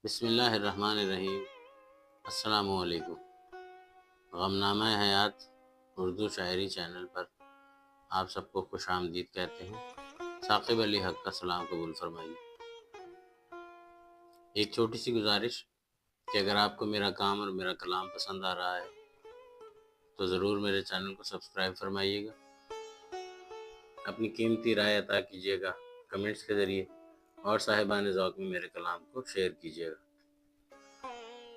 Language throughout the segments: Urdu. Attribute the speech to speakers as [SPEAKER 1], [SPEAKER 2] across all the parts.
[SPEAKER 1] بسم اللہ الرحمن الرحیم۔ السلام علیکم۔ غمنامہ حیات اردو شاعری چینل پر آپ سب کو خوش آمدید کہتے ہیں۔ ثاقب علی حق کا سلام قبول فرمائیے۔ ایک چھوٹی سی گزارش کہ اگر آپ کو میرا کام اور میرا کلام پسند آ رہا ہے تو ضرور میرے چینل کو سبسکرائب فرمائیے گا، اپنی قیمتی رائے عطا کیجیے گا کمنٹس کے ذریعے، اور صاحبان ذوق میں میرے کلام کو شیئر کیجیے گا۔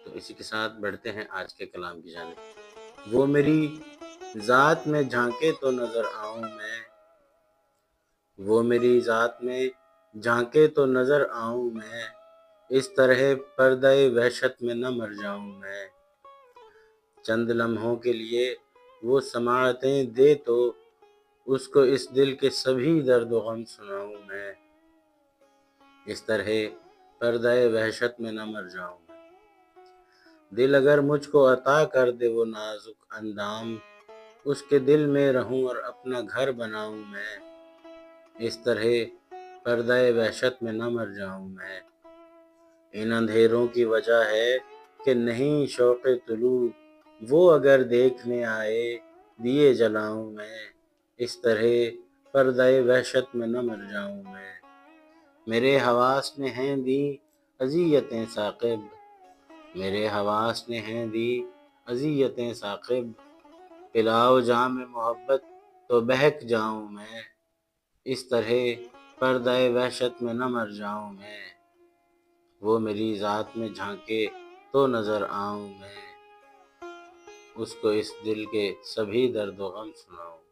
[SPEAKER 1] تو اسی کے ساتھ بڑھتے ہیں آج کے کلام کی جانب۔ وہ میری ذات میں جھانکے تو نظر آؤں میں، وہ میری ذات میں جھانکے تو نظر آؤں میں، اس طرح پردہ وحشت میں نہ مر جاؤں میں۔ چند لمحوں کے لیے وہ سماعتیں دے تو اس کو اس دل کے سبھی درد و غم سناؤں میں، اس طرح پردہ وحشت میں نہ مر جاؤں میں۔ دل اگر مجھ کو عطا کر دے وہ نازک اندام، اس کے دل میں رہوں اور اپنا گھر بناؤں میں، اس طرح پردہ وحشت میں نہ مر جاؤں میں۔ ان اندھیروں کی وجہ ہے کہ نہیں شوق طلوع، وہ اگر دیکھنے آئے دیے جلاؤں میں، اس طرح پردہ وحشت میں نہ مر جاؤں میں۔ میرے حواس نے ہیں دی اذیتیں ثاقب، میرے حواس نے ہیں دی اذیتیں ثاقب، پلاؤ جام محبت تو بہک جاؤں میں، اس طرح پردہ وحشت میں نہ مر جاؤں میں۔ وہ میری ذات میں جھانکے تو نظر آؤں میں، اس کو اس دل کے سبھی درد و غم سناؤں۔